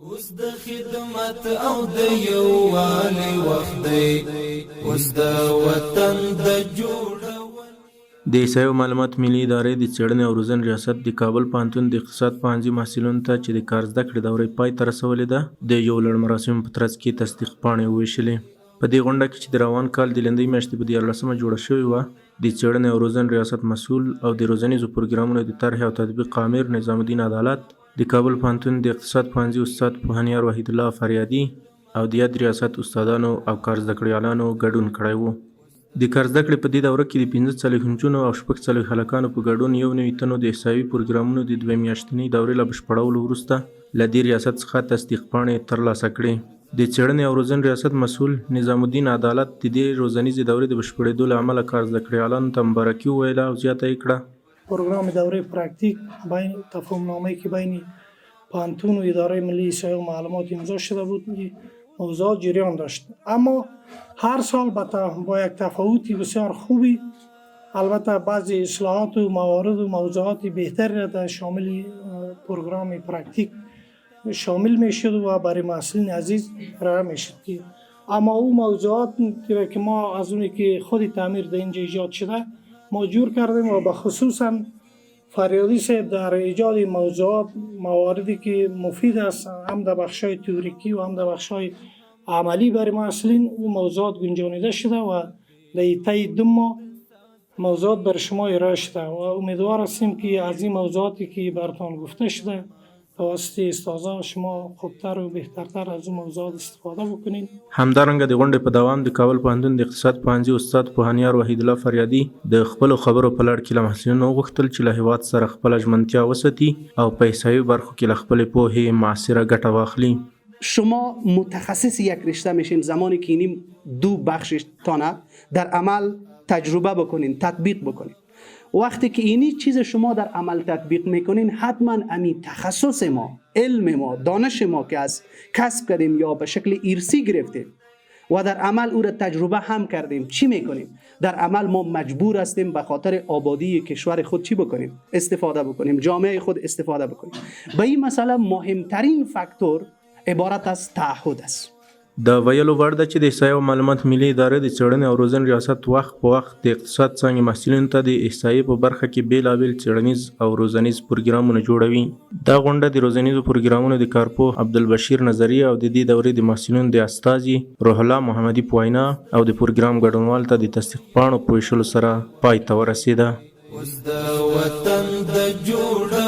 اوس د خدمت او د یووالي وخت دی، اوس د وطن د جوړول. د عیسایي معلومات ملي ادارې د څېړنې او روزنې ریاست د کابل پوهنتون د اقتصاد پوهنځي محصلینو ته چې د کار زده کړې دورې پای ته رسولې ده د یو لړ مراسمو په ترڅ کې تصدیق پاڼې وویشلې. په دې غونډه کې چې د روان کال د لندۍ میاشتې په 14مه جوړه شوې وه، د څېړنې او روزنې ریاست مسؤل او د روزنیزو پروګرامونو د طرح او تطبیق آمر نظام الدین عدالت، د کابل پوهنتون د اقتصاد پوهنځي استاد پوهنیار وحید الله فریادي او د یاد ریاست استادانو او کار زده کړیالانو ګډون کړی و. د کار زده کړې په دې دوره کې د 45 نجونو او 46 هلکانو په ګډون 1 تنو د احصایوي پروګرامونو د 2 میاشتنۍ دورې له بشپړولو وروسته له دې ریاست څخه تصدیق پاڼې ترلاسه کړې. د څېړنې او روزنې ریاست مسؤل نظام الدین عدالت د دې روزنیزې دورې د بشپړېدو له امله کار زده کړیالانو ته مبارکي وویله او زیاته یې کړه. پروگرام دوره پرکتیک بین تفاهم‌نامه‌ای که بین پانتون و اداره ملی عیسایي معلومات امضا شده بود موضوعات جریان داشت، اما هر سال با یک تفاوتی بسیار خوبی. البته بعضی اصلاحات و موارد و موضوعات بهتری را در شامل پروگرام پرکتیک شامل میشد و برای محصلین عزیز ارائه میشد که اما او موضوعات که ما از اونی که خود تعمیر در اینجا ایجاد شده ما جور کردیم و بخصوصا فریادی صاحب در ایجاد موضوعات مواردی که مفید است هم در بخشای تئوریکی و هم در بخشای عملی برای محصلین او موضوعات گنجانیده شده و در طی 2 ماه موضوعات بر شما ارائه شده و امیدوار هستیم که از این موضوعاتی که براتون گفته شده توسط استادان شما خوبتر و بهترتر از اون موضوعات استفاده بکنید. همدارنګه د غونډې په دوام د کابل پوهنتون د اقتصاد پوهنځي استاد پوهنیار وحید الله فریادي د خپلو خبرو په لړ کې له محصلینو وغوښتل چې له هېواد سره خپله ژمنتیا وساتي او په احصایي برخو کې له خپلې پوهې معاصره ګټه واخلي. شما متخصص یک رشته میشین زمانی که اینی 2 بخشش تانه در عمل تجربه بکنین، تطبیق بکنین. وقتی که اینی چیز شما در عمل تطبیق میکنین حتما امی تخصص ما، علم ما، دانش ما که از کسب کردیم یا به شکل ارثی گرفتیم و در عمل او را تجربه هم کردیم چی میکنیم؟ در عمل ما مجبور هستیم به خاطر آبادی کشور خود چی بکنیم؟ استفاده بکنیم، جامعه خود استفاده بکنیم. به این مسئله مهمترین فاکتور عبارت از تعهد است. د ویلو وړ ده چې د احصایي معلومات ملي ادارې د څېړنې او روزنې ریاست وخت په وخت د اقتصاد څانګې محصلینو ته د احصایې په برخه کې بېلابېل څېړنیز او روزنیز پروګرامونه جوړوي. دا غونډه د روزنیزو پروګرامونو د کارپوه عبدالبشیر نظري او د دې دورې د محصلینو د استازي روح الله محمدي په وینا او د پروګرام ګډونوال ته د تصدیق پاڼو په ویشلو سره پای ته ورسېده. اوس د وطن د جوړ